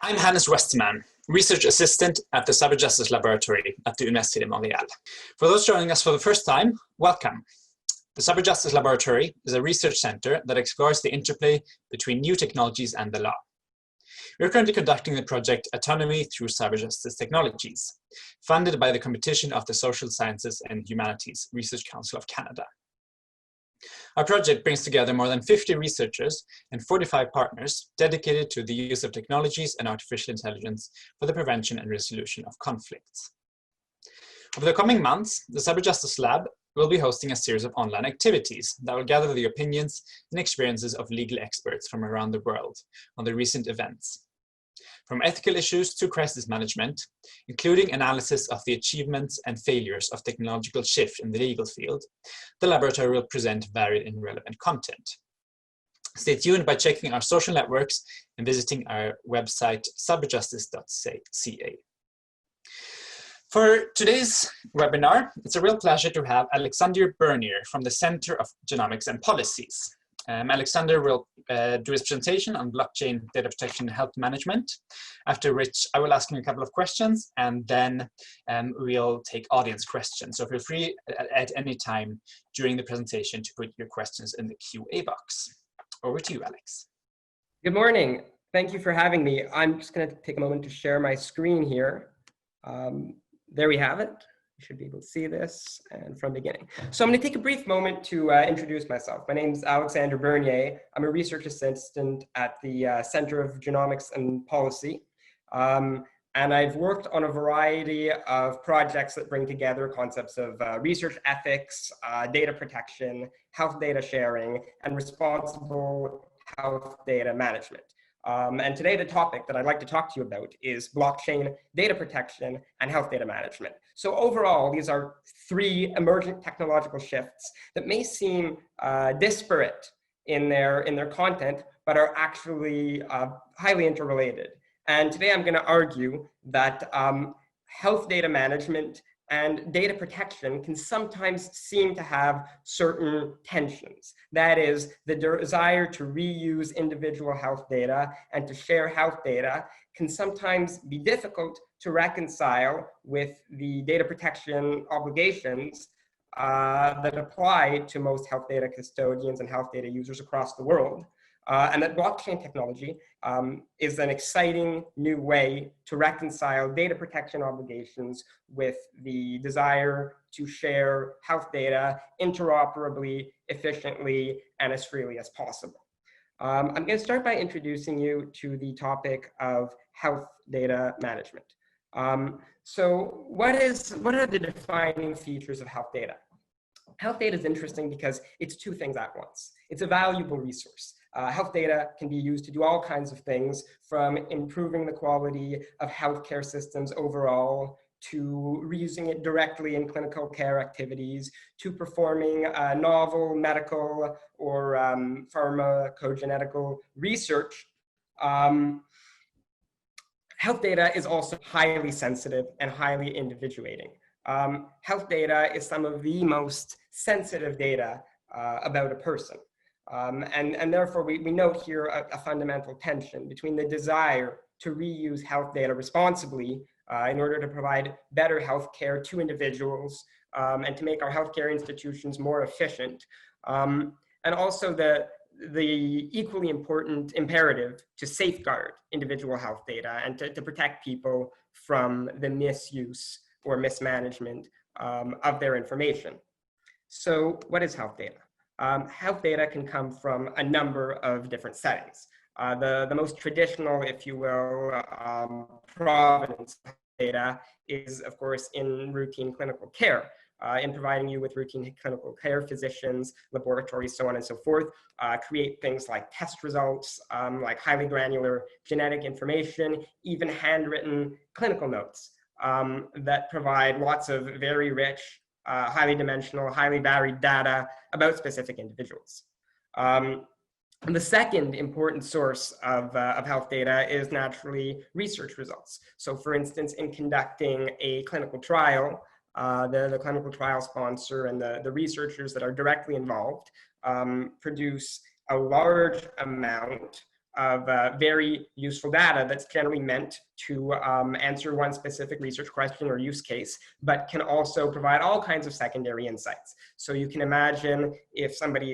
I'm Hannes Westerman, Research Assistant at the Cyberjustice Laboratory at the Université de Montréal. For those joining us for the first time, welcome. The Cyberjustice Laboratory is a research center that explores the interplay between new technologies and the law. We're currently conducting the project Autonomy Through Cyberjustice Technologies, funded by the Competition of the Social Sciences and Humanities Research Council of Canada. Our project brings together more than 50 researchers and 45 partners dedicated to the use of technologies and artificial intelligence for the prevention and resolution of conflicts. Over the coming months, the Cyberjustice Lab will be hosting a series of online activities that will gather the opinions and experiences of legal experts from around the world on the recent events. From ethical issues to crisis management, including analysis of the achievements and failures of technological shift in the legal field, the laboratory will present varied and relevant content. Stay tuned by checking our social networks and visiting our website, cyberjustice.ca. For today's webinar, it's a real pleasure to have Alexander Bernier from the Center of Genomics and Policies. Alexander will do his presentation on blockchain data protection and health management, after which I will ask him a couple of questions, and then we'll take audience questions. So feel free at any time during the presentation to put your questions in the QA box. Over to you, Alex. Good morning. Thank you for having me. I'm just going to take a moment to share my screen here. There we have it. You should be able to see this, and from beginning. So I'm going to take a brief moment to introduce myself. My name is Alexander Bernier. I'm a research assistant at the Center of Genomics and Policy. And I've worked on a variety of projects that bring together concepts of research ethics, data protection, health data sharing, and responsible health data management. And today the topic that I'd like to talk to you about is blockchain data protection and health data management. So overall, these are three emergent technological shifts that may seem disparate in their content, but are actually highly interrelated. And today I'm going to argue that health data management and data protection can sometimes seem to have certain tensions. That is, the desire to reuse individual health data and to share health data can sometimes be difficult to reconcile with the data protection obligations that apply to most health data custodians and health data users across the world. And that blockchain technology is an exciting new way to reconcile data protection obligations with the desire to share health data interoperably, efficiently, and as freely as possible. I'm going to start by introducing you to the topic of health data management. So what are the defining features of health data? Health data is interesting because it's two things at once. It's a valuable resource. Health data can be used to do all kinds of things, from improving the quality of healthcare systems overall, to reusing it directly in clinical care activities, to performing novel medical or pharmacogenetical research. Health data is also highly sensitive and highly individuating. Health data is some of the most sensitive data about a person. And therefore, we note here a fundamental tension between the desire to reuse health data responsibly in order to provide better health care to individuals and to make our healthcare institutions more efficient, and also the equally important imperative to safeguard individual health data and to protect people from the misuse or mismanagement of their information. So what is health data? Health data can come from a number of different settings. The most traditional, if you will, provenance data is, of course, in routine clinical care, in providing you with routine clinical care. Physicians, laboratories, so on and so forth, create things like test results, like highly granular genetic information, even handwritten clinical notes that provide lots of very rich, highly dimensional, highly varied data about specific individuals. And the second important source of health data is naturally research results. So for instance, in conducting a clinical trial, the clinical trial sponsor and the researchers that are directly involved produce a large amount very useful data that's generally meant to answer one specific research question or use case, but can also provide all kinds of secondary insights. So you can imagine if somebody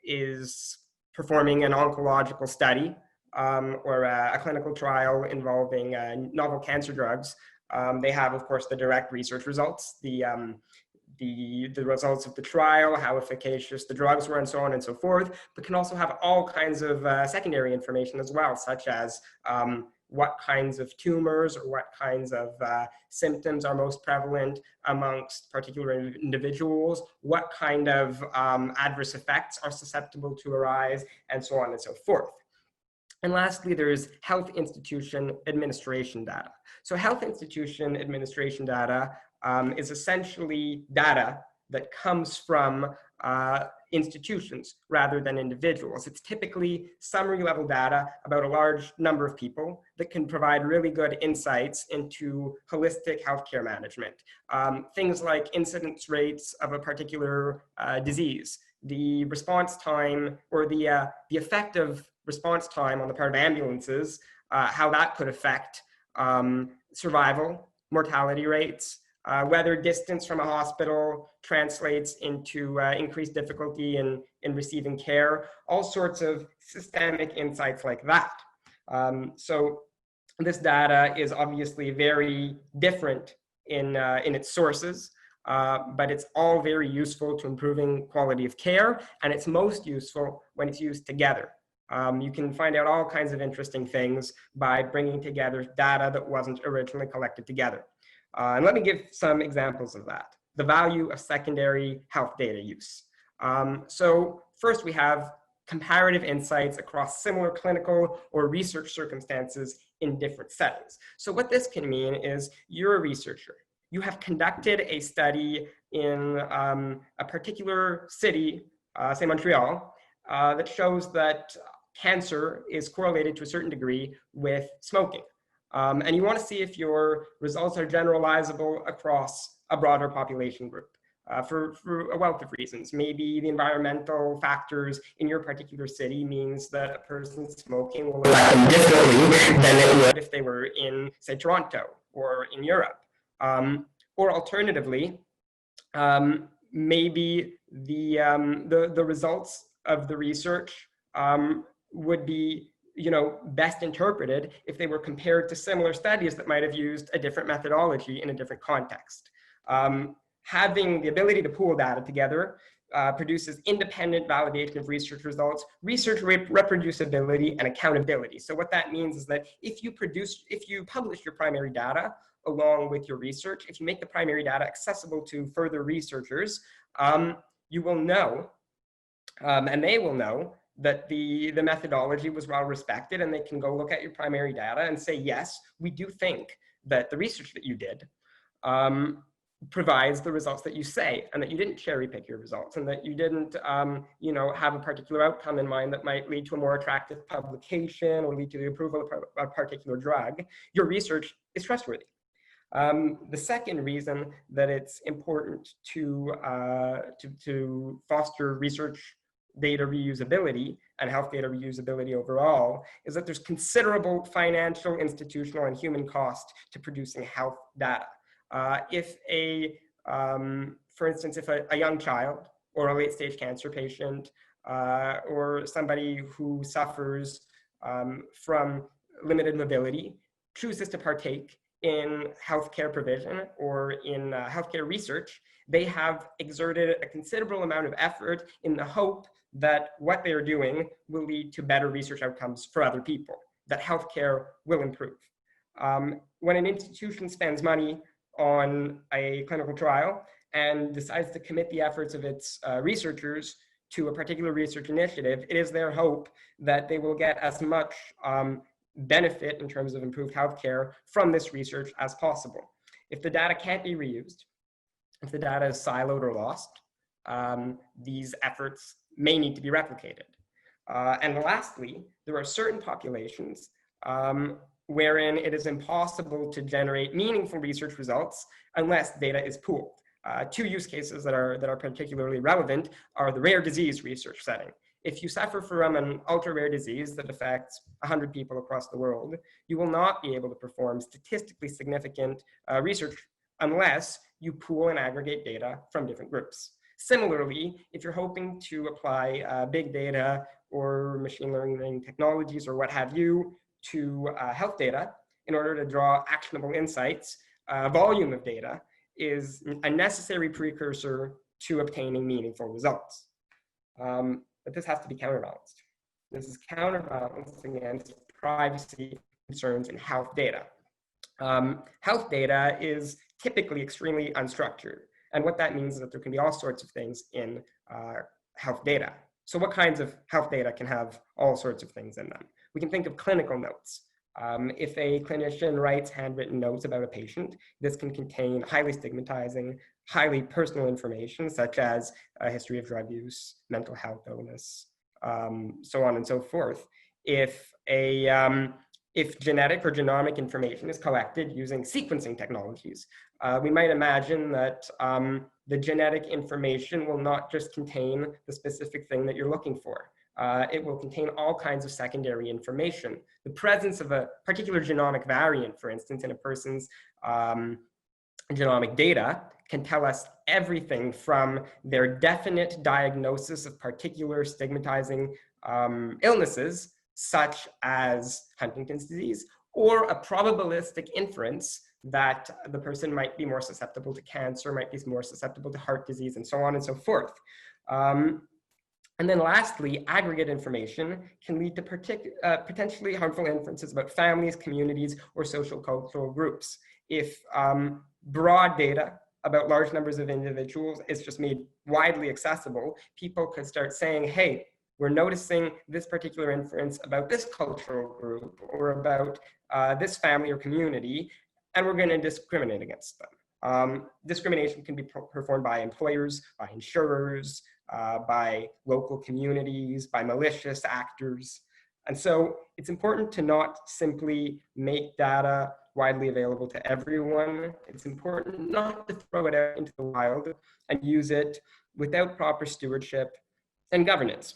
is performing an oncological study or a clinical trial involving novel cancer drugs, they have, of course, the direct research results, the results of the trial, how efficacious the drugs were, and so on and so forth, but can also have all kinds of secondary information as well, such as what kinds of tumors or what kinds of symptoms are most prevalent amongst particular individuals, what kind of adverse effects are susceptible to arise, and so on and so forth. And lastly, there is health institution administration data. So health institution administration data is essentially data that comes from institutions rather than individuals. It's typically summary level data about a large number of people that can provide really good insights into holistic healthcare management. Things like incidence rates of a particular disease, the response time or the effective response time on the part of ambulances, how that could affect survival, mortality rates, whether distance from a hospital translates into increased difficulty in receiving care, all sorts of systemic insights like that. So this data is obviously very different in its sources, but it's all very useful to improving quality of care, and it's most useful when it's used together. You can find out all kinds of interesting things by bringing together data that wasn't originally collected together. And let me give some examples of that. The value of secondary health data use. So first we have comparative insights across similar clinical or research circumstances in different settings. So what this can mean is you're a researcher. You have conducted a study in a particular city, say Montreal, that shows that cancer is correlated to a certain degree with smoking. And you want to see if your results are generalizable across a broader population group for a wealth of reasons. Maybe the environmental factors in your particular city means that a person smoking will affect them differently than it would if they were in, say, Toronto or in Europe. Or alternatively, maybe the results of the research would be best interpreted if they were compared to similar studies that might have used a different methodology in a different context. Having the ability to pool data together produces independent validation of research results, research reproducibility, and accountability. So what that means is that if you publish your primary data along with your research, if you make the primary data accessible to further researchers, you will know, and they will know, that the methodology was well respected, and they can go look at your primary data and say, yes, we do think that the research that you did provides the results that you say, and that you didn't cherry pick your results, and that you didn't have a particular outcome in mind that might lead to a more attractive publication or lead to the approval of a particular drug. Your research is trustworthy. The second reason that it's important to foster research data reusability and health data reusability overall is that there's considerable financial, institutional, and human cost to producing health data. For instance, if a young child or a late-stage cancer patient or somebody who suffers from limited mobility chooses to partake in healthcare provision or in healthcare research, they have exerted a considerable amount of effort in the hope that what they are doing will lead to better research outcomes for other people, that healthcare will improve. When an institution spends money on a clinical trial and decides to commit the efforts of its researchers to a particular research initiative, it is their hope that they will get as much benefit in terms of improved healthcare from this research as possible. If the data can't be reused, if the data is siloed or lost, these efforts may need to be replicated. And lastly, there are certain populations wherein it is impossible to generate meaningful research results unless data is pooled. Two use cases that are particularly relevant are the rare disease research setting. If you suffer from an ultra-rare disease that affects 100 people across the world, you will not be able to perform statistically significant research unless you pool and aggregate data from different groups. Similarly, if you're hoping to apply big data or machine learning technologies or what have you to health data in order to draw actionable insights, volume of data is a necessary precursor to obtaining meaningful results. But this has to be counterbalanced. This is counterbalanced against privacy concerns in health data. Health data is typically extremely unstructured. And what that means is that there can be all sorts of things in health data. So what kinds of health data can have all sorts of things in them? We can think of clinical notes. If a clinician writes handwritten notes about a patient, this can contain highly stigmatizing, highly personal information, such as a history of drug use, mental health illness, so on and so forth. If genetic or genomic information is collected using sequencing technologies, we might imagine that the genetic information will not just contain the specific thing that you're looking for. It will contain all kinds of secondary information. The presence of a particular genomic variant, for instance, in a person's genomic data can tell us everything from their definite diagnosis of particular stigmatizing illnesses, such as Huntington's disease, or a probabilistic inference that the person might be more susceptible to cancer, might be more susceptible to heart disease, and so on and so forth. And then lastly, aggregate information can lead to potentially harmful inferences about families, communities, or social cultural groups. If broad data about large numbers of individuals is just made widely accessible, people could start saying, hey, we're noticing this particular inference about this cultural group or about this family or community, and we're going to discriminate against them. Discrimination can be performed by employers, by insurers, by local communities, by malicious actors. And so it's important to not simply make data widely available to everyone. It's important not to throw it out into the wild and use it without proper stewardship and governance,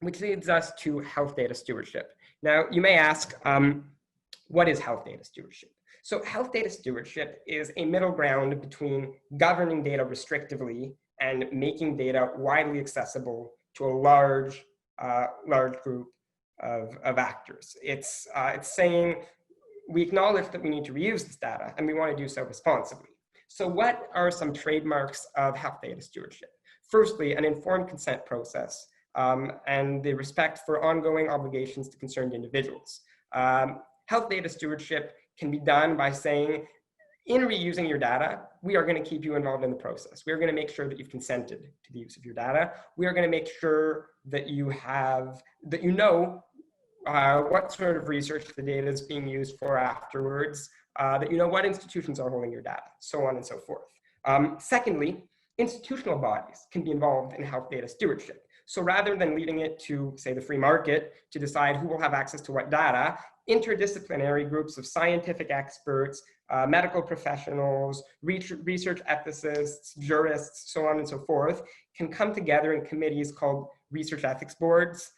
which leads us to health data stewardship. Now, you may ask, what is health data stewardship? So health data stewardship is a middle ground between governing data restrictively and making data widely accessible to a large group of actors. It's saying we acknowledge that we need to reuse this data and we want to do so responsibly. So what are some trademarks of health data stewardship? Firstly, an informed consent process and the respect for ongoing obligations to concerned individuals. Health data stewardship can be done by saying, in reusing your data, we are going to keep you involved in the process. We are going to make sure that you've consented to the use of your data. We are going to make sure that you know what sort of research the data is being used for afterwards, that you know what institutions are holding your data, so on and so forth. Secondly, institutional bodies can be involved in health data stewardship. So rather than leaving it to, say, the free market to decide who will have access to what data, interdisciplinary groups of scientific experts, medical professionals, research ethicists, jurists, so on and so forth, can come together in committees called research ethics boards,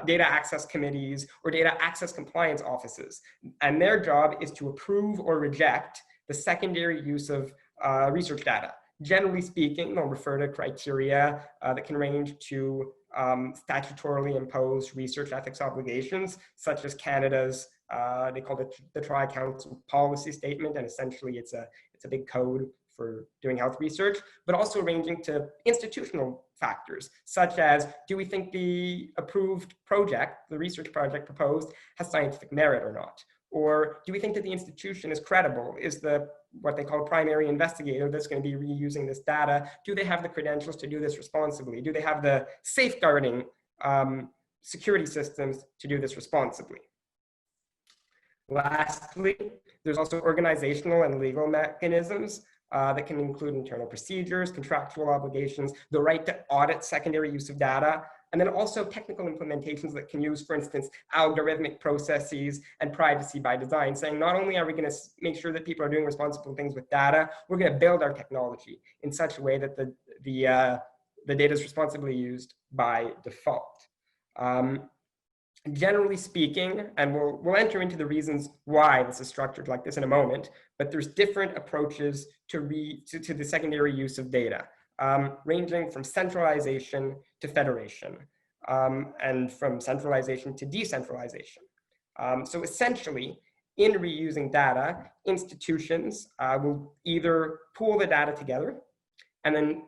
data access committees, or data access compliance offices. And their job is to approve or reject the secondary use of research data. Generally speaking, they'll refer to criteria that can range to statutorily imposed research ethics obligations, such as Canada's, they call it the Tri-Council Policy Statement, and essentially it's a big code for doing health research, but also ranging to institutional factors, such as, do we think the approved project, the research project proposed, has scientific merit or not? Or do we think that the institution is credible? Is the what they call primary investigator that's going to be reusing this data, do they have the credentials to do this responsibly? Do they have the safeguarding security systems to do this responsibly? Lastly, there's also organizational and legal mechanisms that can include internal procedures, contractual obligations, the right to audit secondary use of data, and then also technical implementations that can use, for instance, algorithmic processes and privacy by design, saying not only are we going to make sure that people are doing responsible things with data, we're going to build our technology in such a way that the data is responsibly used by default. Generally speaking, and we'll enter into the reasons why this is structured like this in a moment, but there's different approaches to the secondary use of data, ranging from centralization to federation, and from centralization to decentralization. So essentially, in reusing data, institutions will either pool the data together and then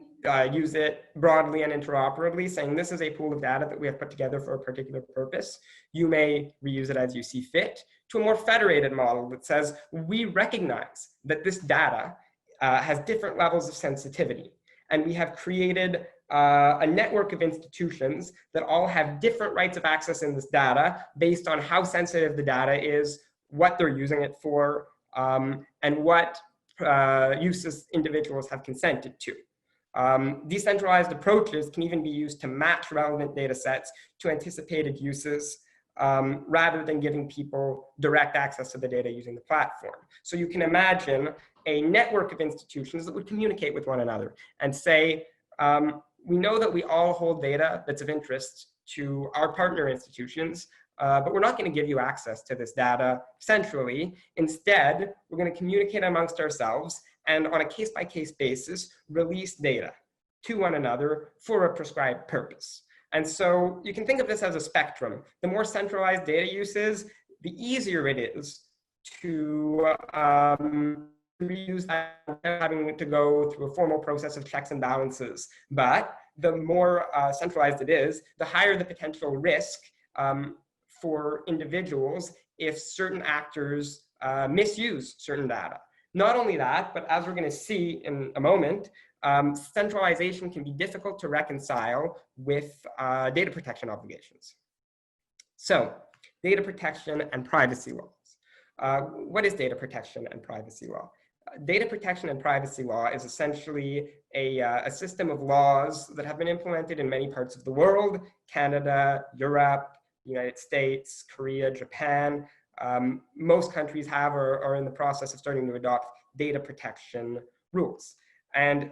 use it broadly and interoperably, saying this is a pool of data that we have put together for a particular purpose. You may reuse it as you see fit, to a more federated model that says we recognize that this data has different levels of sensitivity. And we have created a network of institutions that all have different rights of access in this data based on how sensitive the data is, what they're using it for, and what uses individuals have consented to. Decentralized approaches can even be used to match relevant data sets to anticipated uses rather than giving people direct access to the data using the platform. So you can imagine a network of institutions that would communicate with one another and say, we know that we all hold data that's of interest to our partner institutions, but we're not going to give you access to this data centrally. Instead, we're going to communicate amongst ourselves and on a case-by-case basis, release data to one another for a prescribed purpose. And so you can think of this as a spectrum. The more centralized data use is, the easier it is to reuse that without having to go through a formal process of checks and balances. But the more centralized it is, the higher the potential risk for individuals if certain actors misuse certain data. Not only that, but as we're going to see in a moment, centralization can be difficult to reconcile with data protection obligations. So, data protection and privacy laws. What is data protection and privacy law? Data protection and privacy law is essentially a system of laws that have been implemented in many parts of the world: Canada, Europe, United States, Korea, Japan. Most countries have or are in the process of starting to adopt data protection rules. And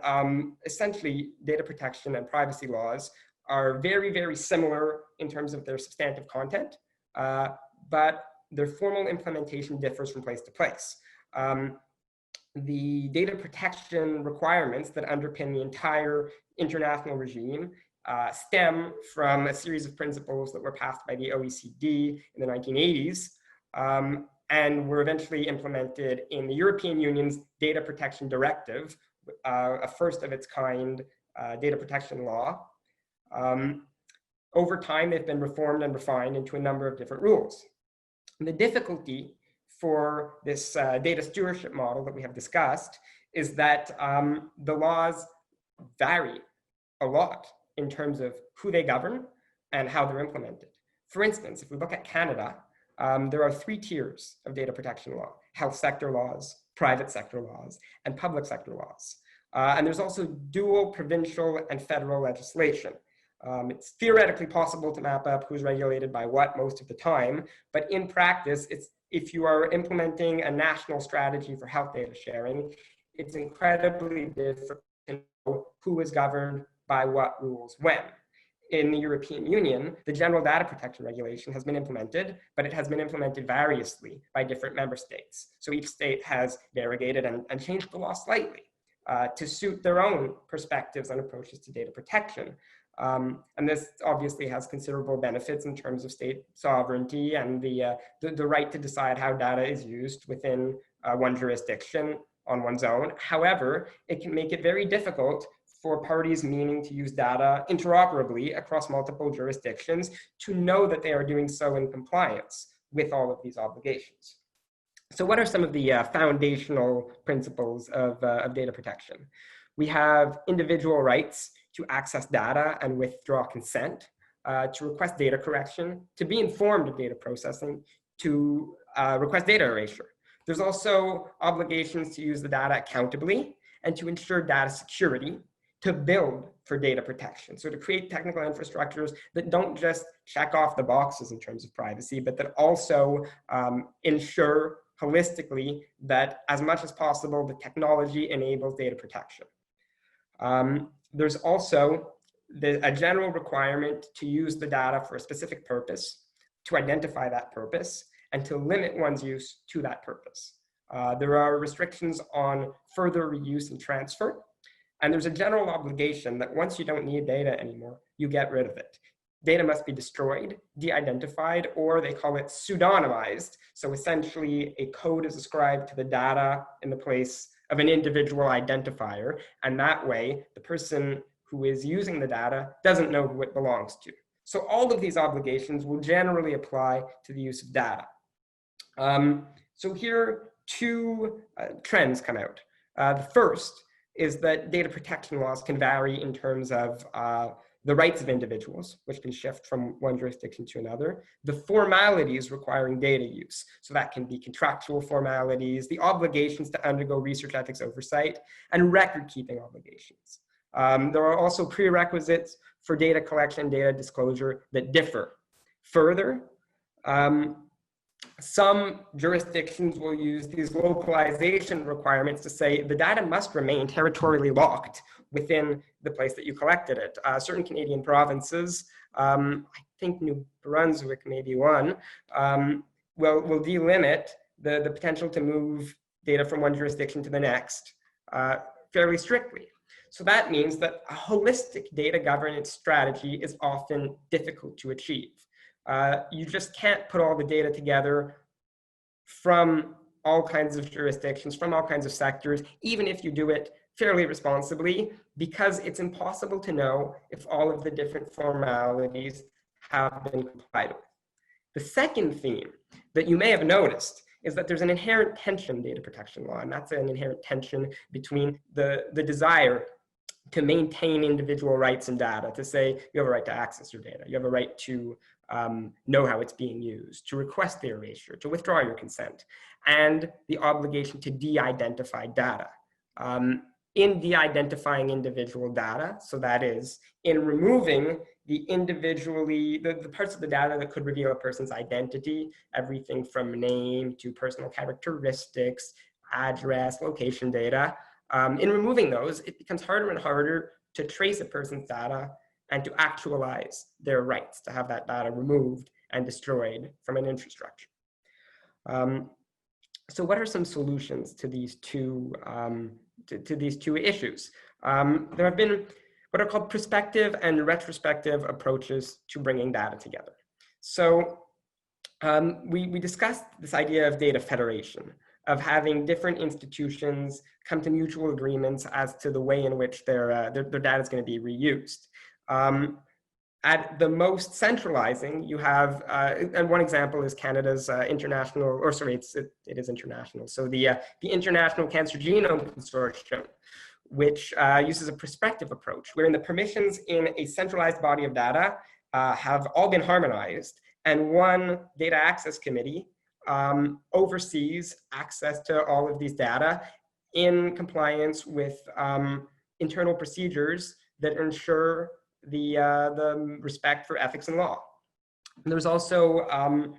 essentially, data protection and privacy laws are very, very similar in terms of their substantive content, but their formal implementation differs from place to place. The data protection requirements that underpin the entire international regime stem from a series of principles that were passed by the OECD in the 1980s, and were eventually implemented in the European Union's Data Protection Directive, a first of its kind data protection law. Over time, they've been reformed and refined into a number of different rules. And the difficulty for this data stewardship model that we have discussed is that the laws vary a lot in terms of who they govern and how they're implemented. For instance, if we look at Canada, there are 3 tiers of data protection law: health sector laws, private sector laws, and public sector laws. And there's also dual provincial and federal legislation. It's theoretically possible to map up who's regulated by what most of the time, but in practice, if you are implementing a national strategy for health data sharing, it's incredibly difficult to know who is governed by what rules when. In the European Union, the General Data Protection Regulation has been implemented, but it has been implemented variously by different member states. So each state has derogated and changed the law slightly to suit their own perspectives and approaches to data protection. And this obviously has considerable benefits in terms of state sovereignty and the right to decide how data is used within one jurisdiction on one's own. However, it can make it very difficult for parties meaning to use data interoperably across multiple jurisdictions to know that they are doing so in compliance with all of these obligations. So what are some of the foundational principles of data protection? We have individual rights to access data and withdraw consent, to request data correction, to be informed of data processing, to request data erasure. There's also obligations to use the data accountably and to ensure data security, to build for data protection. So to create technical infrastructures that don't just check off the boxes in terms of privacy, but that also ensure holistically that as much as possible, the technology enables data protection. There's also a general requirement to use the data for a specific purpose, to identify that purpose, and to limit one's use to that purpose. There are restrictions on further reuse and transfer, and there's a general obligation that once you don't need data anymore, you get rid of it. Data must be destroyed, de-identified, or they call it pseudonymized. So essentially, a code is ascribed to the data in the place of an individual identifier, and that way, the person who is using the data doesn't know who it belongs to. So all of these obligations will generally apply to the use of data. So here, two trends come out. The first is that data protection laws can vary in terms of the rights of individuals, which can shift from one jurisdiction to another, the formalities requiring data use. So that can be contractual formalities, the obligations to undergo research ethics oversight, and record-keeping obligations. There are also prerequisites for data collection and data disclosure that differ. Further, some jurisdictions will use these localization requirements to say the data must remain territorially locked within the place that you collected it. Certain Canadian provinces, I think New Brunswick may be one, will delimit the potential to move data from one jurisdiction to the next fairly strictly. So that means that a holistic data governance strategy is often difficult to achieve. You just can't put all the data together from all kinds of jurisdictions, from all kinds of sectors, even if you do it fairly responsibly, because it's impossible to know if all of the different formalities have been complied with. The second theme that you may have noticed is that there's an inherent tension in data protection law, and that's an inherent tension between the desire to maintain individual rights and data, to say you have a right to access your data, you have a right to know how it's being used, to request the erasure, to withdraw your consent, and the obligation to de-identify data. In de-identifying individual data, so that is, in removing the parts of the data that could reveal a person's identity, everything from name to personal characteristics, address, location data, in removing those, it becomes harder and harder to trace a person's data and to actualize their rights to have that data removed and destroyed from an infrastructure. So what are some solutions to these two issues? There have been what are called prospective and retrospective approaches to bringing data together. So we discussed this idea of data federation, of having different institutions come to mutual agreements as to the way in which their data is going to be reused. At the most centralizing, you have, and one example is Canada's international, or sorry, it is international. So the International Cancer Genome Consortium, which uses a prospective approach, wherein the permissions in a centralized body of data have all been harmonized, and one data access committee oversees access to all of these data in compliance with internal procedures that ensure the respect for ethics and law. And there's also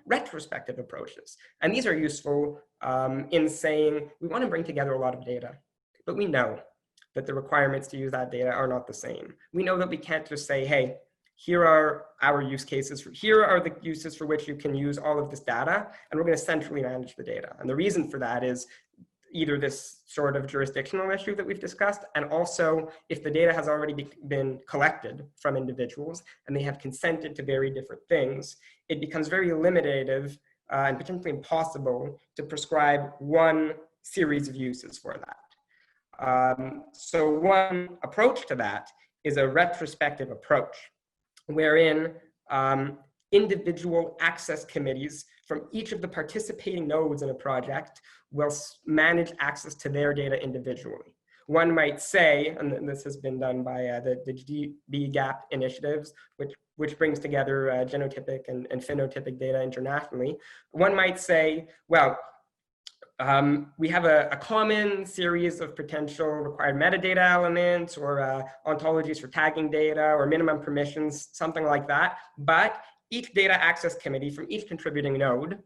retrospective approaches. And these are useful in saying, we want to bring together a lot of data, but we know that the requirements to use that data are not the same. We know that we can't just say, hey, here are our use cases, here are the uses for which you can use all of this data, and we're going to centrally manage the data. And the reason for that is either this sort of jurisdictional issue that we've discussed, and also if the data has already been collected from individuals and they have consented to very different things, it becomes very limitative and potentially impossible to prescribe one series of uses for that. So one approach to that is a retrospective approach, wherein individual access committees from each of the participating nodes in a project will manage access to their data individually. One might say, and this has been done by the BGAP initiatives, which brings together genotypic and phenotypic data internationally. One might say, well, we have a common series of potential required metadata elements or ontologies for tagging data or minimum permissions, something like that. But each data access committee from each contributing node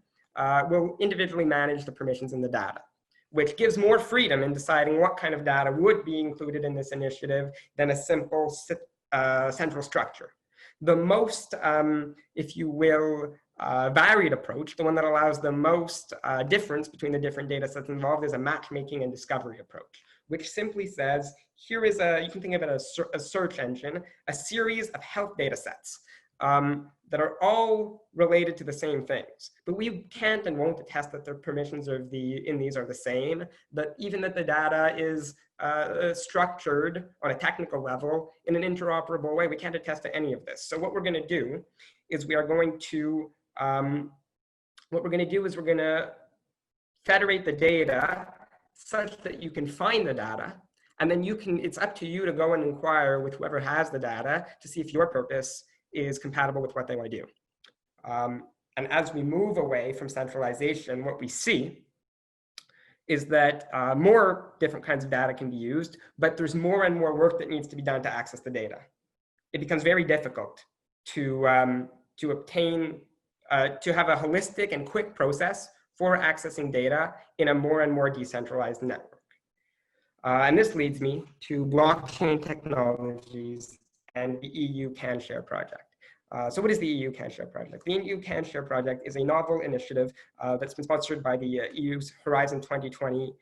will individually manage the permissions in the data, which gives more freedom in deciding what kind of data would be included in this initiative than a simple central structure. The most, if you will, varied approach, the one that allows the most difference between the different data sets involved, is a matchmaking and discovery approach, which simply says, here is you can think of it as a search engine, a series of health data sets that are all related to the same things. But we can't and won't attest that the permissions in these are the same, but even that the data is structured on a technical level in an interoperable way. We can't attest to any of this. So what we're going to do is we're going to federate the data such that you can find the data, and then it's up to you to go and inquire with whoever has the data to see if your purpose is compatible with what they want to do. And as we move away from centralization, what we see is that more different kinds of data can be used, but there's more and more work that needs to be done to access the data. It becomes very difficult to obtain, to have a holistic and quick process for accessing data in a more and more decentralized network. And this leads me to blockchain technologies and the euCanSHare project. So what is the euCanSHare project? The euCanSHare project is a novel initiative that's been sponsored by the EU's Horizon 2020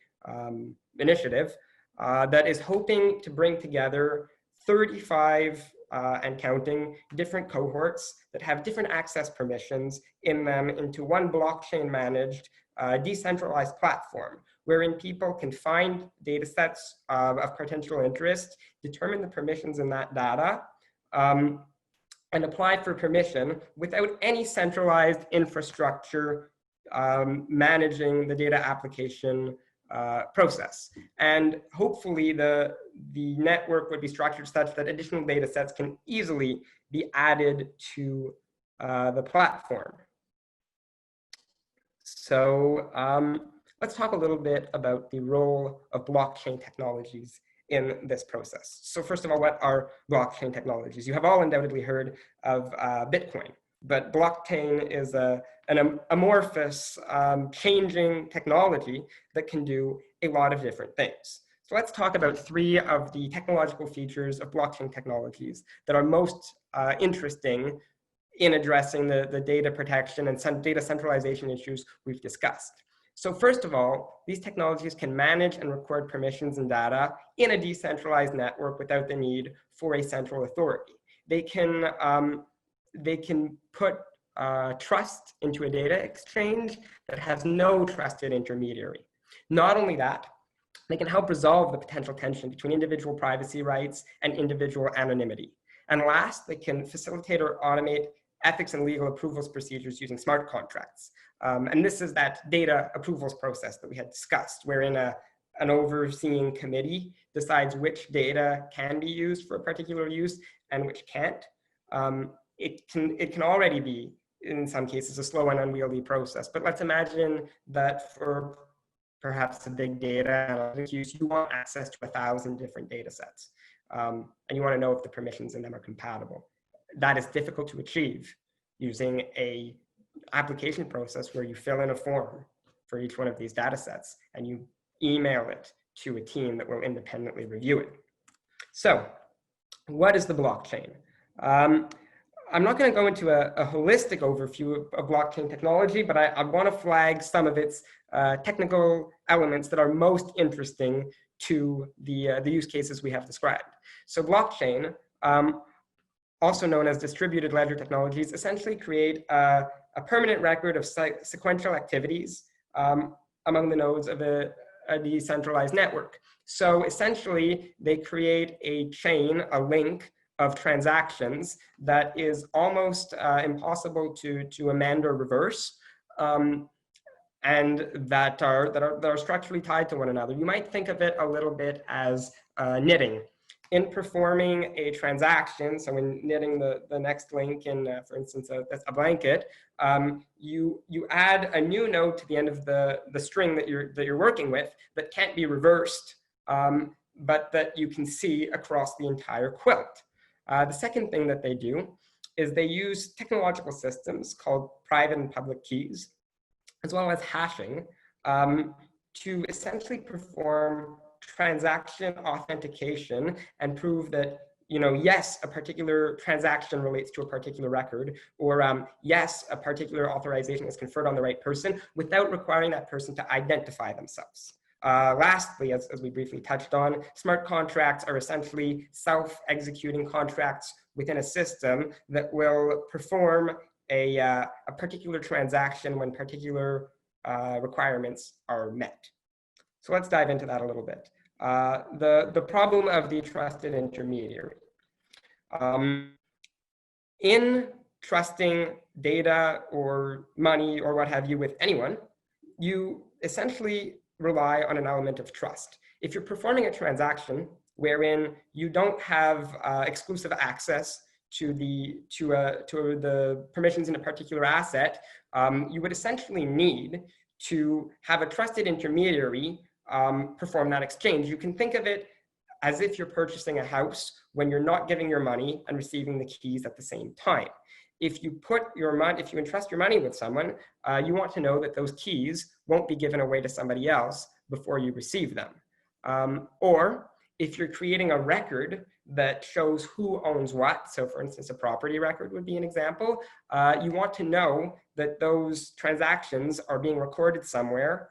initiative that is hoping to bring together 35 and counting different cohorts that have different access permissions in them into one blockchain managed decentralized platform, wherein people can find data sets of potential interest, determine the permissions in that data, and apply for permission without any centralized infrastructure managing the data application process. And hopefully the network would be structured such that additional data sets can easily be added to the platform. So let's talk a little bit about the role of blockchain technologies in this process. So first of all, what are blockchain technologies? You have all undoubtedly heard of Bitcoin, but blockchain is an amorphous, changing technology that can do a lot of different things. So let's talk about 3 of the technological features of blockchain technologies that are most interesting in addressing the data protection and data centralization issues we've discussed. So first of all, these technologies can manage and record permissions and data in a decentralized network without the need for a central authority. They can put trust into a data exchange that has no trusted intermediary. Not only that, they can help resolve the potential tension between individual privacy rights and individual anonymity. And last, they can facilitate or automate ethics and legal approvals procedures using smart contracts. And this is that data approvals process that we had discussed, wherein an overseeing committee decides which data can be used for a particular use and which can't. It can already be, in some cases, a slow and unwieldy process. But let's imagine that for perhaps a big data analytics use, you want access to 1,000 different data sets. And you want to know if the permissions in them are compatible. That is difficult to achieve using a application process where you fill in a form for each one of these data sets and you email it to a team that will independently review it. So what is the blockchain? I'm not going to go into a holistic overview of blockchain technology, but I want to flag some of its technical elements that are most interesting to the use cases we have described. So blockchain, also known as distributed ledger technologies, essentially create a permanent record of sequential activities among the nodes of a decentralized network. So essentially, they create a chain, a link of transactions that is almost impossible to amend or reverse, and that are structurally tied to one another. You might think of it a little bit as knitting. In performing a transaction, so when knitting the next link in, for instance, a blanket, you add a new node to the end of the string that you're working with that can't be reversed, but that you can see across the entire quilt. The second thing that they do is they use technological systems called private and public keys, as well as hashing, to essentially perform transaction authentication and prove that yes, a particular transaction relates to a particular record, or yes, a particular authorization is conferred on the right person without requiring that person to identify themselves. Lastly, as we briefly touched on, smart contracts are essentially self-executing contracts within a system that will perform a particular transaction when particular requirements are met. So let's dive into that a little bit. The problem of the trusted intermediary. In trusting data or money or what have you with anyone, you essentially rely on an element of trust. If you're performing a transaction wherein you don't have exclusive access to the permissions in a particular asset, you would essentially need to have a trusted intermediary perform that exchange. You can think of it as if you're purchasing a house when you're not giving your money and receiving the keys at the same time. If you entrust your money with someone, you want to know that those keys won't be given away to somebody else before you receive them. Or if you're creating a record that shows who owns what, so for instance, a property record would be an example, you want to know that those transactions are being recorded somewhere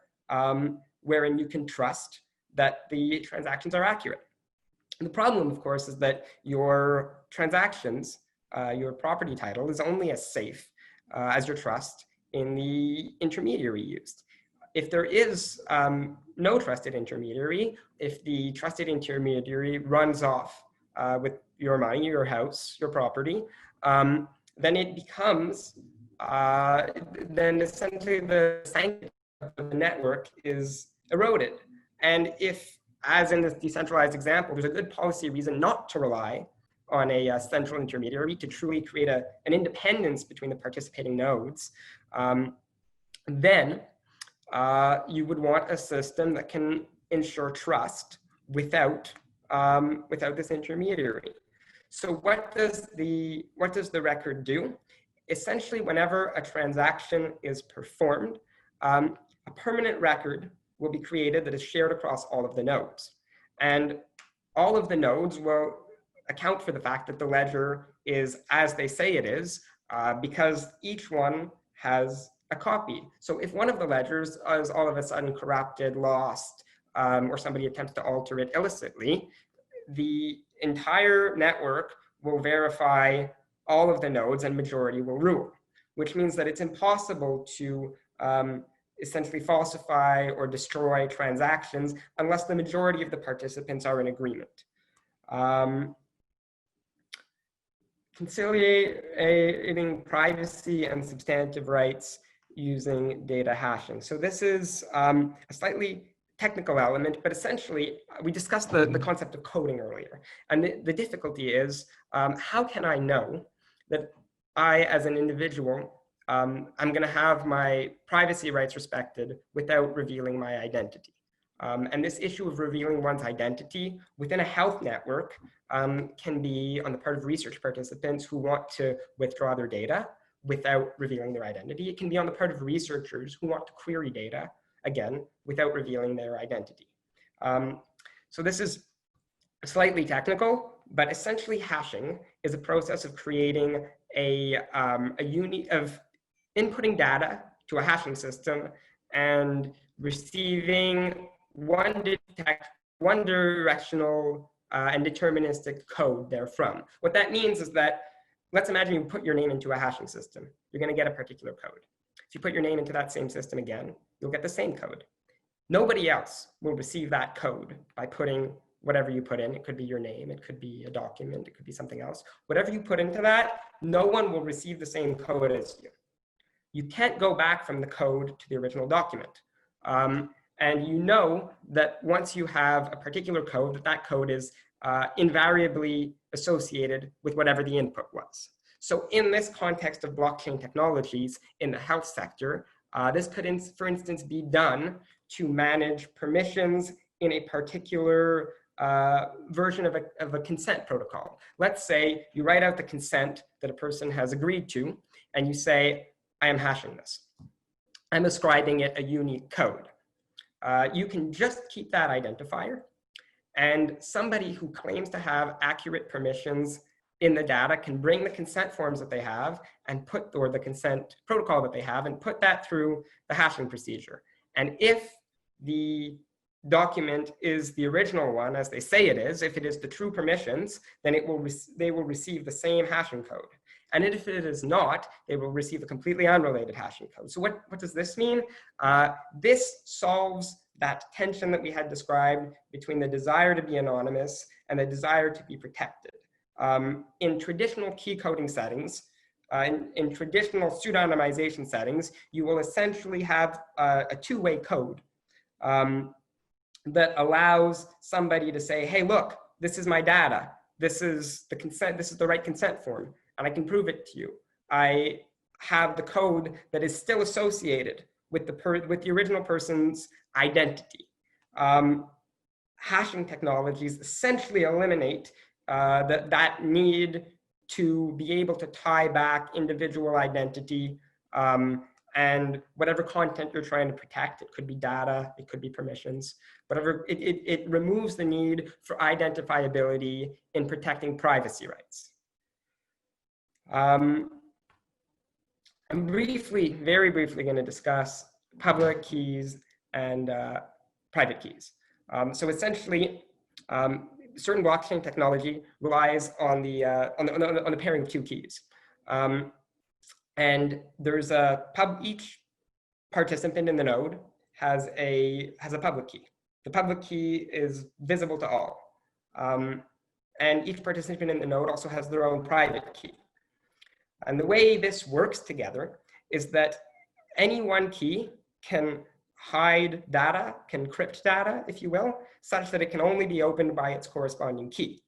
wherein you can trust that the transactions are accurate. And the problem, of course, is that your transactions, your property title is only as safe as your trust in the intermediary used. If there is no trusted intermediary, if the trusted intermediary runs off with your money, your house, your property, then it becomes, then essentially the sanctity of the network is eroded. And if, as in this decentralized example, there's a good policy reason not to rely on a central intermediary to truly create an independence between the participating nodes, then you would want a system that can ensure trust without this intermediary. So what does the record do? Essentially, whenever a transaction is performed, a permanent record will be created that is shared across all of the nodes. And all of the nodes will account for the fact that the ledger is as they say it is, because each one has a copy. So if one of the ledgers is all of a sudden corrupted, lost, or somebody attempts to alter it illicitly, the entire network will verify all of the nodes and majority will rule, which means that it's impossible to essentially falsify or destroy transactions unless the majority of the participants are in agreement. Conciliating privacy and substantive rights using data hashing. So this is a slightly technical element, but essentially we discussed the concept of coding earlier. And the difficulty is, how can I know that I, as an individual, I'm going to have my privacy rights respected without revealing my identity? And this issue of revealing one's identity within a health network can be on the part of research participants who want to withdraw their data without revealing their identity. It can be on the part of researchers who want to query data, again, without revealing their identity. So this is slightly technical, but essentially hashing is a process of creating of inputting data to a hashing system and receiving one directional and deterministic code therefrom. What that means is that, let's imagine you put your name into a hashing system. You're going to get a particular code. If you put your name into that same system again, you'll get the same code. Nobody else will receive that code by putting whatever you put in. It could be your name, it could be a document, it could be something else. Whatever you put into that, no one will receive the same code as you. You can't go back from the code to the original document. And you know that once you have a particular code, that code is invariably associated with whatever the input was. So in this context of blockchain technologies in the health sector, this could, for instance, be done to manage permissions in a particular version of a consent protocol. Let's say you write out the consent that a person has agreed to, and you say, I am hashing this. I'm ascribing it a unique code. You can just keep that identifier, And somebody who claims to have accurate permissions in the data can bring the consent forms that they have and put, or the consent protocol that they have, and put that through the hashing procedure. And if the document is the original one, as they say it is, if it is the true permissions, then they will receive the same hashing code. And if it is not, they will receive a completely unrelated hashing code. So what does this mean? This solves that tension that we had described between the desire to be anonymous and the desire to be protected. In traditional key coding settings, in traditional pseudonymization settings, you will essentially have a two-way code that allows somebody to say, hey, look, this is my data. This is the consent, this is the right consent form, and I can prove it to you. I have the code that is still associated with the original person's identity. Hashing technologies essentially eliminate that need to be able to tie back individual identity and whatever content you're trying to protect. It could be data, it could be permissions, whatever. It removes the need for identifiability in protecting privacy rights. I'm very briefly going to discuss public keys and private keys. So essentially, certain blockchain technology relies on the pairing of two keys. And there's each participant in the node has a public key. The public key is visible to all. And each participant in the node also has their own private key. And the way this works together is that any one key can hide data, can crypt data, if you will, such that it can only be opened by its corresponding key.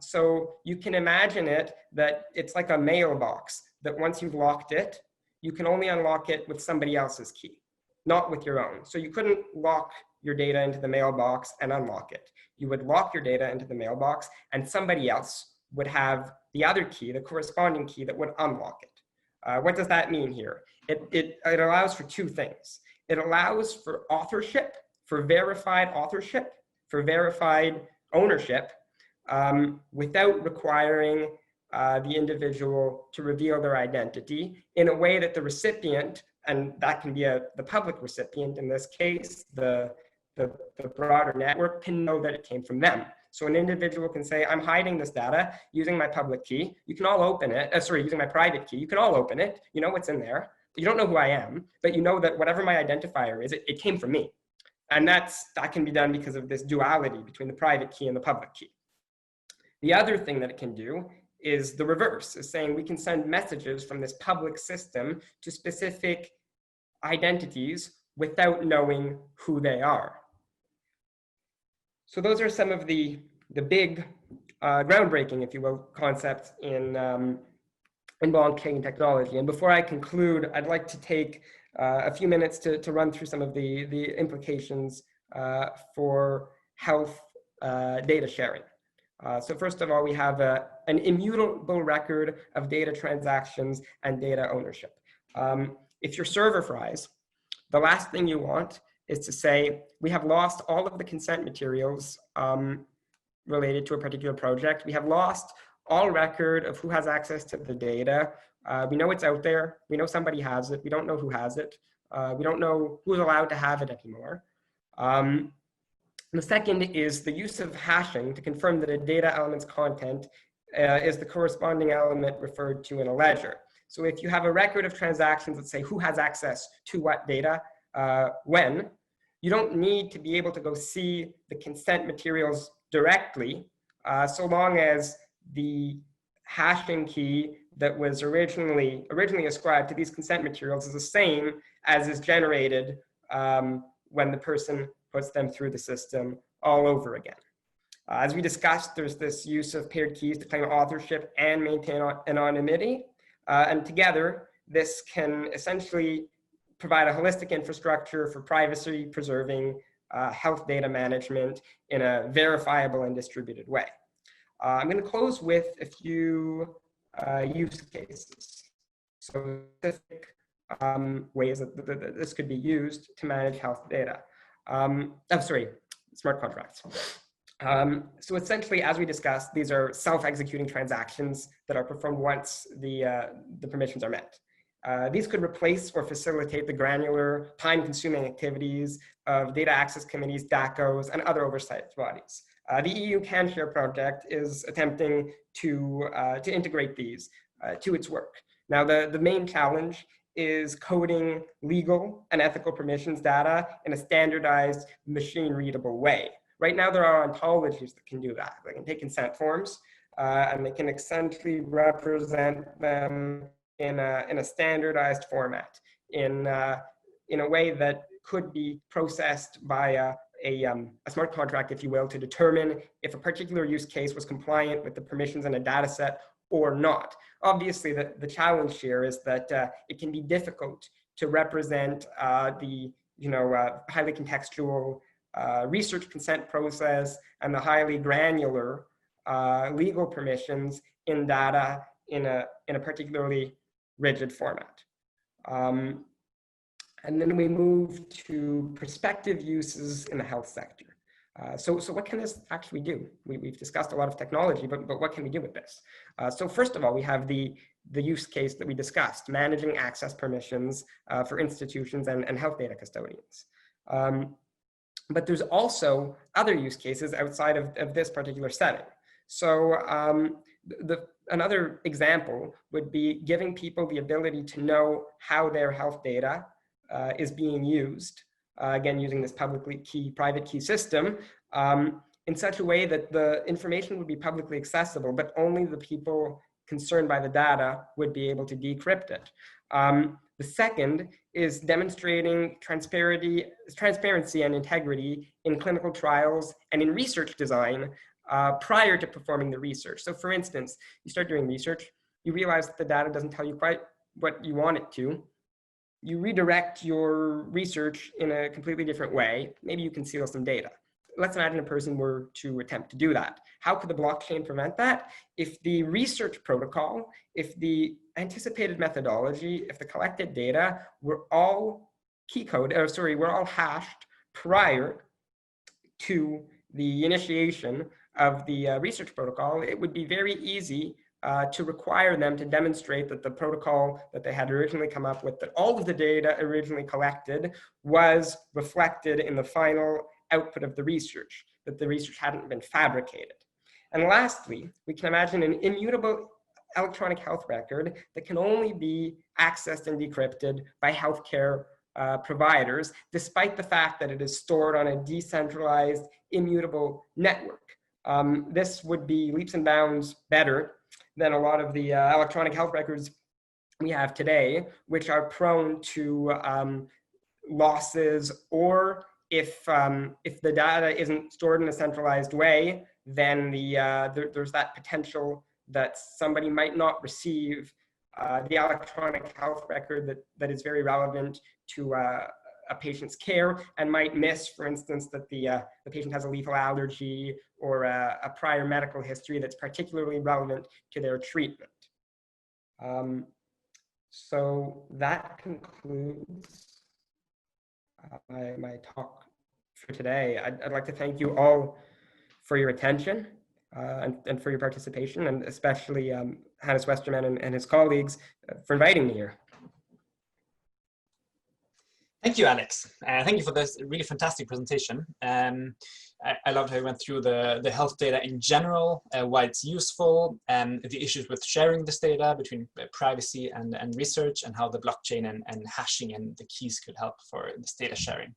So you can imagine it that it's like a mailbox, that once you've locked it, you can only unlock it with somebody else's key, not with your own. So you couldn't lock your data into the mailbox and unlock it. You would lock your data into the mailbox and somebody else would have the other key, the corresponding key that would unlock it. What does that mean here? It allows for two things. It allows for authorship, for verified authorship, for verified ownership, without requiring the individual to reveal their identity in a way that the recipient, and that can be the public recipient in this case, the broader network, can know that it came from them. So an individual can say, I'm hiding this data using my public key. You can all open it, using my private key. You can all open it. You know what's in there. You don't know who I am, but you know that whatever my identifier is, it came from me. And that can be done because of this duality between the private key and the public key. The other thing that it can do is the reverse, is saying we can send messages from this public system to specific identities without knowing who they are. So those are some of the big groundbreaking, if you will, concepts in blockchain technology. And before I conclude, I'd like to take a few minutes to run through some of the implications for health data sharing. So first of all, we have an immutable record of data transactions and data ownership. If your server fries, the last thing you want is to say, we have lost all of the consent materials related to a particular project. We have lost all record of who has access to the data. We know it's out there. We know somebody has it. We don't know who has it. We don't know who's allowed to have it anymore. The second is the use of hashing to confirm that a data element's content is the corresponding element referred to in a ledger. So if you have a record of transactions that say who has access to what data, when, you don't need to be able to go see the consent materials directly, so long as the hashing key that was originally ascribed to these consent materials is the same as is generated when the person puts them through the system all over again. As we discussed, there's this use of paired keys to claim authorship and maintain anonymity. And together, this can essentially provide a holistic infrastructure for privacy preserving health data management in a verifiable and distributed way. I'm going to close with a few use cases. So specific ways that this could be used to manage health data. Smart contracts. So essentially, as we discussed, these are self-executing transactions that are performed once the permissions are met. These could replace or facilitate the granular, time-consuming activities of data access committees, DACOs, and other oversight bodies. The euCanSHare project is attempting to integrate these to its work. Now, the main challenge is coding legal and ethical permissions data in a standardized, machine-readable way. Right now, there are ontologies that can do that. They can take consent forms, and they can essentially represent them in a standardized format, in a way that could be processed by a smart contract, if you will, to determine if a particular use case was compliant with the permissions in a data set or not. Obviously, the challenge here is that it can be difficult to represent the highly contextual research consent process and the highly granular legal permissions in data in a particularly rigid format. And then we move to prospective uses in the health sector. So what can this actually do? We've discussed a lot of technology, but what can we do with this? So first of all, we have the use case that we discussed, managing access permissions for institutions and health data custodians. But there's also other use cases outside of this particular setting. So another example would be giving people the ability to know how their health data is being used, again, using this private key system, in such a way that the information would be publicly accessible, but only the people concerned by the data would be able to decrypt it. The second is demonstrating transparency and integrity in clinical trials and in research design prior to performing the research. So for instance, you start doing research, you realize that the data doesn't tell you quite what you want it to. You redirect your research in a completely different way. Maybe you conceal some data. Let's imagine a person were to attempt to do that. How could the blockchain prevent that? If the research protocol, if the anticipated methodology, if the collected data were all were all hashed prior to the initiation of the research protocol, it would be very easy to require them to demonstrate that the protocol that they had originally come up with, that all of the data originally collected was reflected in the final output of the research, that the research hadn't been fabricated. And lastly, we can imagine an immutable electronic health record that can only be accessed and decrypted by healthcare providers, despite the fact that it is stored on a decentralized, immutable network. This would be leaps and bounds better than a lot of the electronic health records we have today, which are prone to losses, or if the data isn't stored in a centralized way, then there's that potential that somebody might not receive the electronic health record that is very relevant to a patient's care, and might miss, for instance, that the patient has a lethal allergy or a prior medical history that's particularly relevant to their treatment. So that concludes my talk for today. I'd like to thank you all for your attention and for your participation, and especially Hannes Westerman and his colleagues for inviting me here. Thank you, Alex. Thank you for this really fantastic presentation. I loved how you went through the health data in general, why it's useful, and the issues with sharing this data between privacy and research, and how the blockchain and hashing and the keys could help for this data sharing.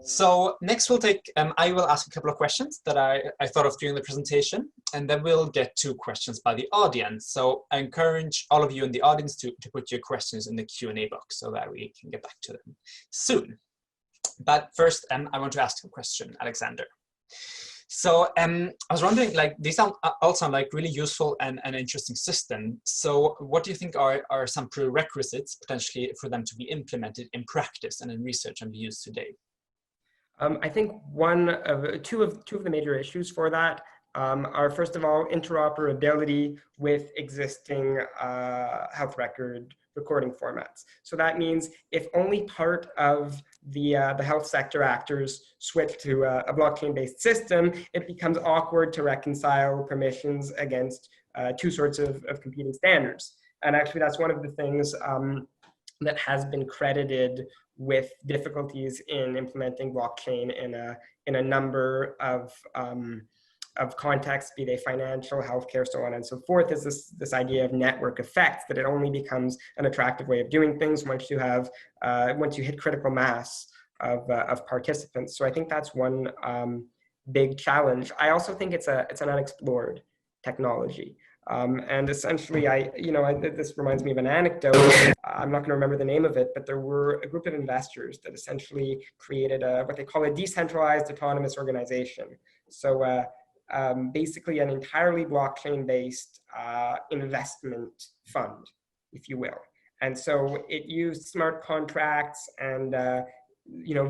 So next we'll take, I will ask a couple of questions that I thought of during the presentation, and then we'll get 2 questions by the audience. So I encourage all of you in the audience to put your questions in the Q&A box so that we can get back to them soon. But first, I want to ask you a question, Alexander. So I was wondering, like, these all sound like really useful and an interesting system. So what do you think are some prerequisites potentially for them to be implemented in practice and in research and be used today? I think two of the major issues for that are, first of all, interoperability with existing health record recording formats. So that means if only part of the health sector actors switch to a blockchain-based system, it becomes awkward to reconcile permissions against two sorts of competing standards. And actually, that's one of the things that has been credited with difficulties in implementing blockchain in a number of contexts, be they financial, healthcare, so on and so forth, is this idea of network effects, that it only becomes an attractive way of doing things once you hit critical mass of participants. So I think that's one big challenge. I also think it's an unexplored technology. And essentially, this reminds me of an anecdote. I'm not going to remember the name of it, but there were a group of investors that essentially created what they call a decentralized autonomous organization. So basically an entirely blockchain-based investment fund, if you will. And so it used smart contracts and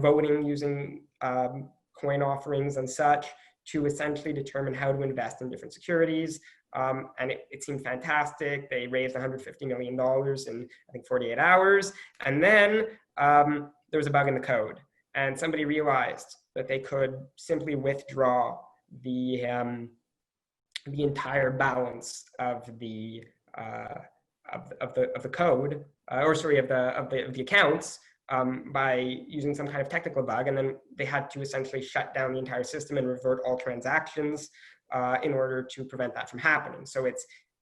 voting using coin offerings and such to essentially determine how to invest in different securities. And it seemed fantastic. They raised $150 million in, I think, 48 hours. And then there was a bug in the code. And somebody realized that they could simply withdraw the entire balance of the code, of the accounts, by using some kind of technical bug, and then they had to essentially shut down the entire system and revert all transactions in order to prevent that from happening. So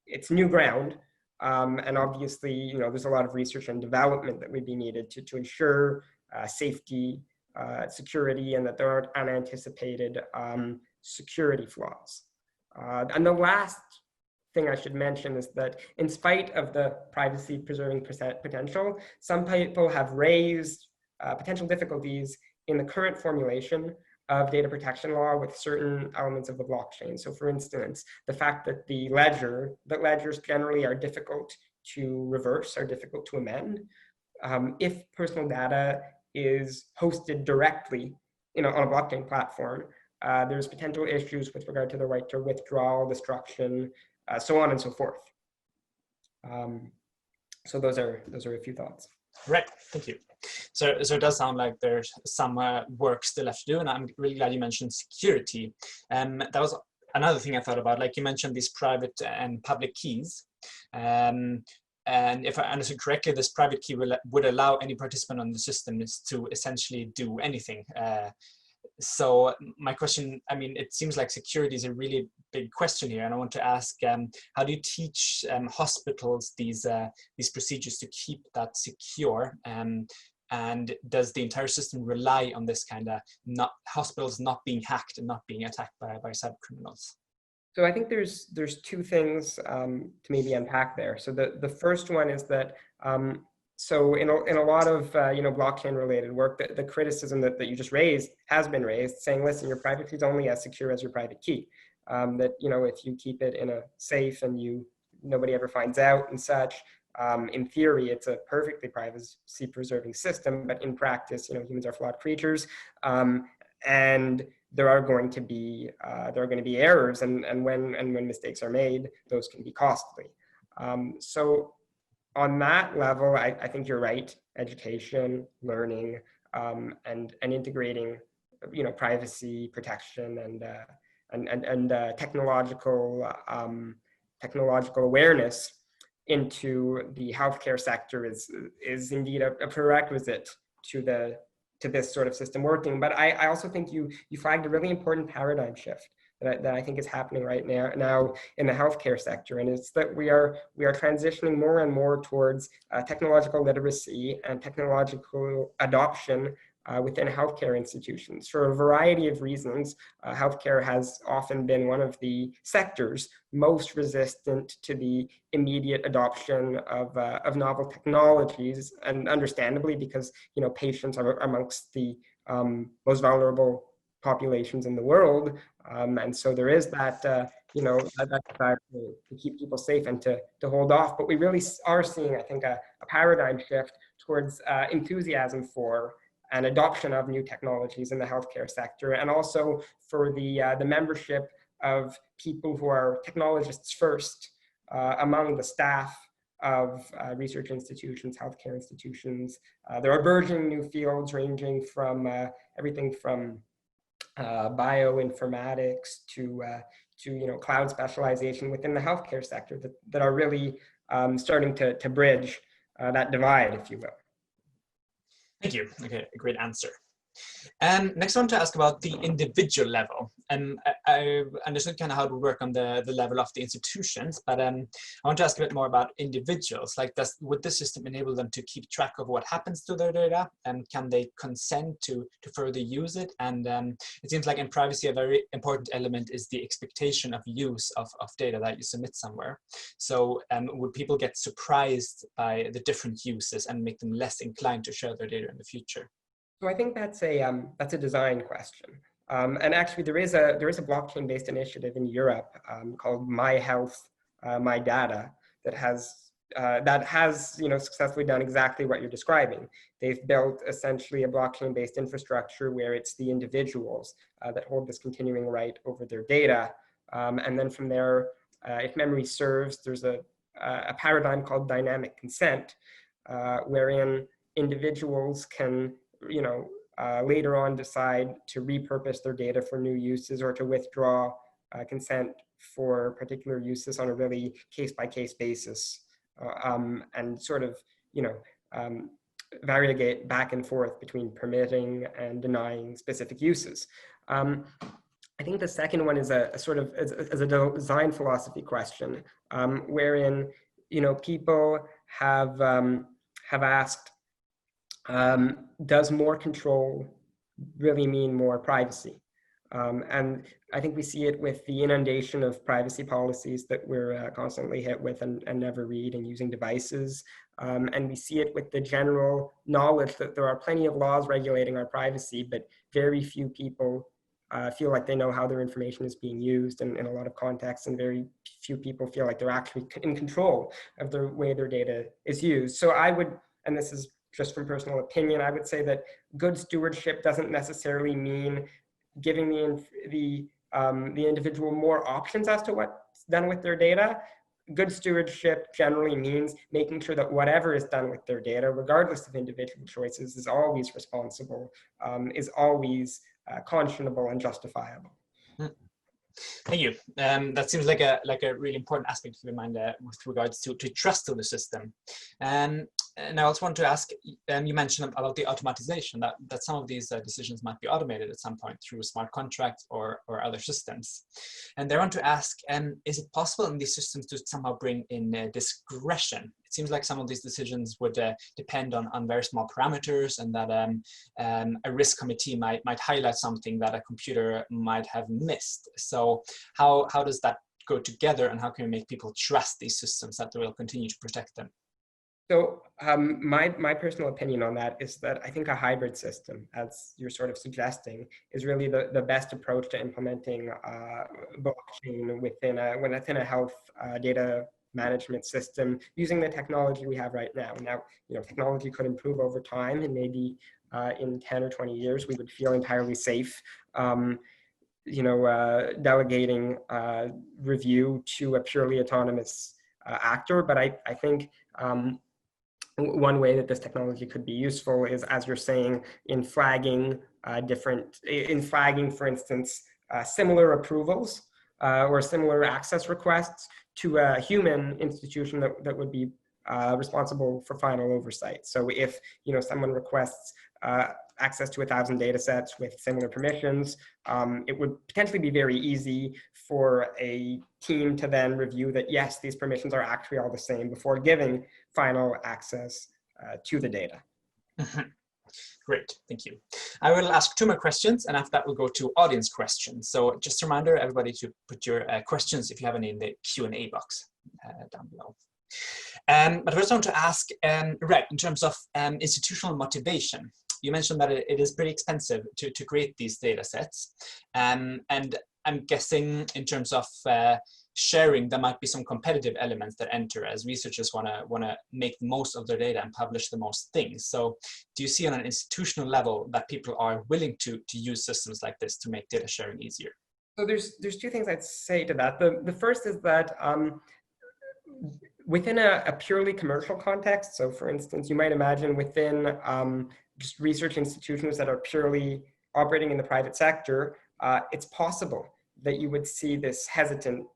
it's new ground, and obviously, there's a lot of research and development that would be needed to ensure safety, security, and that there aren't unanticipated security flaws. And the last thing I should mention is that in spite of the privacy preserving potential, some people have raised potential difficulties in the current formulation of data protection law with certain elements of the blockchain. So for instance, the fact that ledgers generally are difficult to reverse, are difficult to amend. If personal data is hosted directly on a blockchain platform, there's potential issues with regard to the right to withdrawal, destruction, so on and so forth. So those are a few thoughts. Right, thank you. So it does sound like there's some work still left to do, and I'm really glad you mentioned security. That was another thing I thought about. Like you mentioned these private and public keys. And if I understood correctly, this private key would allow any participant on the system to essentially do anything. So my question, it seems like security is a really big question here, and I want to ask, how do you teach hospitals these procedures to keep that secure? And does the entire system rely on this kind of hospitals not being hacked and not being attacked by cyber criminals? So I think there's two things to maybe unpack there. So the first one is that so in a lot of blockchain related work, the criticism that you just raised has been raised, saying, listen, your private key is only as secure as your private key. That if you keep it in a safe and nobody ever finds out and such, in theory it's a perfectly privacy preserving system, but in practice, humans are flawed creatures, and there are going to be errors, and when mistakes are made, those can be costly. So on that level, I think you're right. Education, learning, and integrating, privacy protection and technological awareness into the healthcare sector is indeed a prerequisite to this sort of system working. But I also think you flagged a really important paradigm shift that I think is happening right now in the healthcare sector, and it's that we are transitioning more and more towards technological literacy and technological adoption within healthcare institutions. For a variety of reasons, healthcare has often been one of the sectors most resistant to the immediate adoption of novel technologies, and understandably, because patients are amongst the most vulnerable populations in the world, and so there is that that desire to keep people safe and to hold off. But we really are seeing, I think, a paradigm shift towards enthusiasm for and adoption of new technologies in the healthcare sector, and also for the membership of people who are technologists first among the staff of research institutions, healthcare institutions. There are burgeoning new fields ranging from everything from bioinformatics to cloud specialization within the healthcare sector that are really starting to bridge that divide, if you will. Thank you. Okay, a great answer. Next, I want to ask about the individual level. I understood kind of how to work on the level of the institutions, but I want to ask a bit more about individuals. Like, would this system enable them to keep track of what happens to their data? And can they consent to further use it? And it seems like in privacy, a very important element is the expectation of use of data that you submit somewhere. So would people get surprised by the different uses and make them less inclined to share their data in the future? So I think that's a design question, and actually there is a blockchain-based initiative in Europe called My Health, My Data that has successfully done exactly what you're describing. They've built essentially a blockchain-based infrastructure where it's the individuals that hold this continuing right over their data, and then from there, if memory serves, there's a paradigm called dynamic consent, wherein individuals can later on decide to repurpose their data for new uses or to withdraw consent for particular uses on a really case-by-case basis, and sort of, variegate back and forth between permitting and denying specific uses. I think the second one is a design philosophy question, wherein people have asked, does more control really mean more privacy? And I think we see it with the inundation of privacy policies that we're constantly hit with and never read and using devices. And we see it with the general knowledge that there are plenty of laws regulating our privacy, but very few people feel like they know how their information is being used in a lot of contexts, and very few people feel like they're actually in control of the way their data is used. So I would, and this is just from personal opinion, I would say that good stewardship doesn't necessarily mean giving the individual more options as to what's done with their data. Good stewardship generally means making sure that whatever is done with their data, regardless of individual choices, is always responsible, is always conscionable and justifiable. Thank you. That seems like a really important aspect to keep in mind with regards to trust of the system. And I also want to ask, you mentioned about the automatization, that some of these decisions might be automated at some point through smart contracts or other systems. And I want to ask, is it possible in these systems to somehow bring in discretion? It seems like some of these decisions would depend on very small parameters, and that a risk committee might highlight something that a computer might have missed. So how does that go together, and how can we make people trust these systems that they will continue to protect them? So my personal opinion on that is that I think a hybrid system, as you're sort of suggesting, is really the best approach to implementing blockchain within a health data management system using the technology we have right now. Now, technology could improve over time, and maybe in 10 or 20 years, we would feel entirely safe delegating review to a purely autonomous actor. But I think one way that this technology could be useful is, as you're saying, in flagging for instance, similar approvals or similar access requests to a human institution that would be responsible for final oversight. So if someone requests access to 1,000 data sets with similar permissions, it would potentially be very easy for a team to then review that, yes, these permissions are actually all the same before giving final access to the data. Great, thank you. I will ask 2 more questions, and after that we'll go to audience questions. So just a reminder, everybody, to put your questions, if you have any, in the Q&A box down below. But first I want to ask, Red, in terms of institutional motivation, you mentioned that it is pretty expensive to create these data sets. And I'm guessing in terms of sharing, there might be some competitive elements that enter as researchers want to make the most of their data and publish the most things. So do you see on an institutional level that people are willing to use systems like this to make data sharing easier? So there's 2 things I'd say to that. The first is that within a purely commercial context, so for instance, you might imagine within just research institutions that are purely operating in the private sector, it's possible that you would see this hesitancy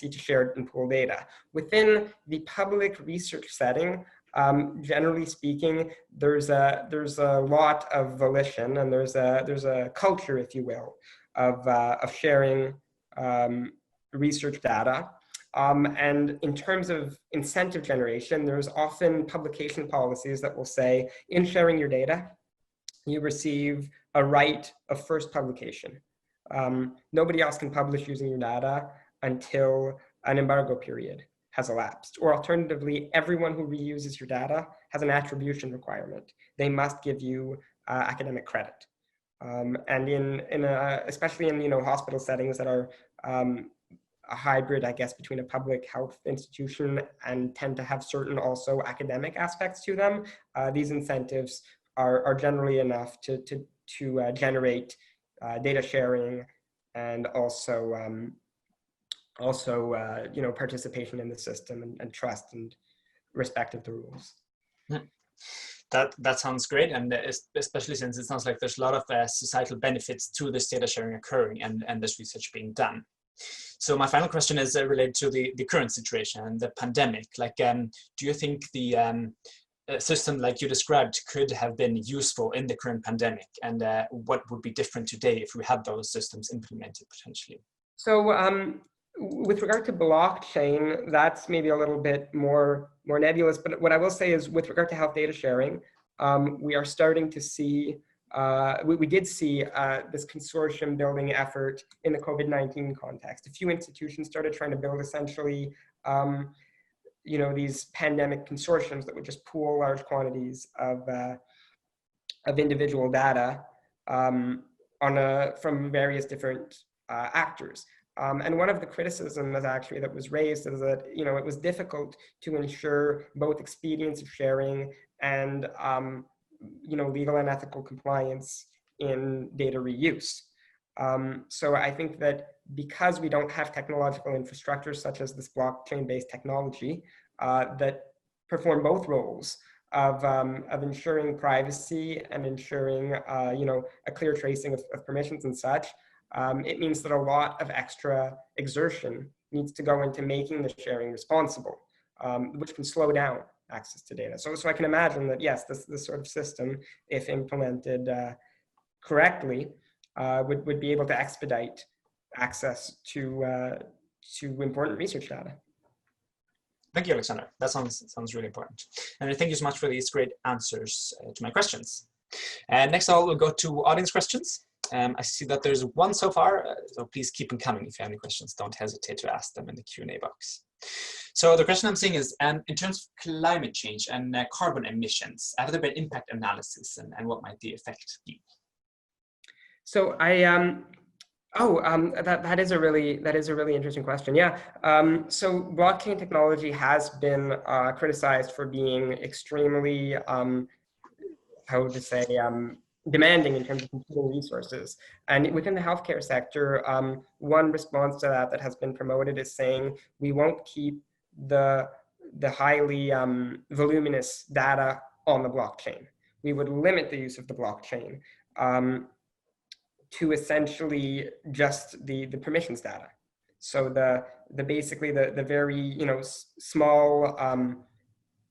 to share and pool data. Within the public research setting, generally speaking, there's a lot of volition, and there's a culture, if you will, of sharing research data. And in terms of incentive generation, there's often publication policies that will say, in sharing your data, you receive a right of first publication. Nobody else can publish using your data until an embargo period has elapsed. Or alternatively, everyone who reuses your data has an attribution requirement. They must give you academic credit. And especially in hospital settings that are a hybrid, I guess, between a public health institution and tend to have certain also academic aspects to them, these incentives are generally enough to generate data sharing and also participation in the system and trust and respect of the rules. That sounds great, and especially since it sounds like there's a lot of societal benefits to this data sharing occurring and this research being done. So my final question is related to the current situation and the pandemic. Like, do you think the system like you described could have been useful in the current pandemic, and what would be different today if we had those systems implemented potentially? So with regard to blockchain, that's maybe a little bit more nebulous, but what I will say is with regard to health data sharing, we are starting to see we did see this consortium building effort in the COVID-19 context. A few institutions started trying to build essentially these pandemic consortiums that would just pool large quantities of individual data from various different actors. And one of the criticisms actually that was raised is that it was difficult to ensure both expedience of sharing and legal and ethical compliance in data reuse. So I think that because we don't have technological infrastructures such as this blockchain-based technology that perform both roles of ensuring privacy and ensuring a clear tracing of permissions and such, it means that a lot of extra exertion needs to go into making the sharing responsible, which can slow down access to data. So I can imagine that, yes, this sort of system, if implemented correctly, would be able to expedite access to important research data. Thank you, Alexander. That sounds really important. And thank you so much for these great answers to my questions. And next of all, we'll go to audience questions. I see that there's one so far, so please keep them coming. If you have any questions, don't hesitate to ask them in the Q&A box. So the question I'm seeing is, in terms of climate change and carbon emissions, have there been impact analysis, and what might the effect be? So that is a really interesting question. Yeah. So blockchain technology has been criticized for being extremely, demanding in terms of computing resources. And within the healthcare sector, one response to that has been promoted is saying we won't keep the highly voluminous data on the blockchain. We would limit the use of the blockchain to essentially just the permissions data. So basically the very small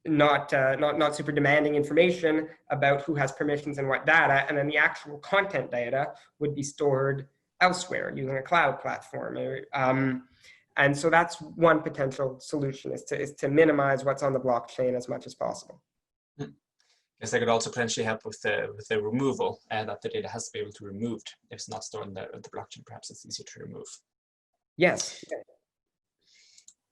not super demanding information about who has permissions and what data, and then the actual content data would be stored elsewhere using a cloud platform. And so that's one potential solution, is to minimize what's on the blockchain as much as possible. Yes, that could also potentially help with the removal, that the data has to be able to be removed. If it's not stored in the blockchain, perhaps it's easier to remove. Yes.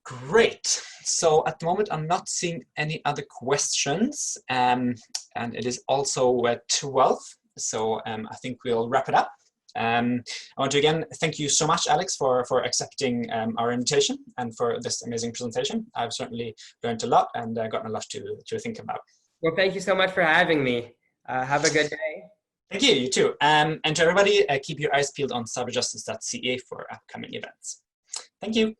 Great. So at the moment, I'm not seeing any other questions, and it is also 12. So I think we'll wrap it up. I want to again thank you so much, Alex, for accepting our invitation and for this amazing presentation. I've certainly learned a lot and gotten a lot to think about. Well, thank you so much for having me. Have a good day. Thank you, you too. And to everybody, keep your eyes peeled on cyberjustice.ca for upcoming events. Thank you.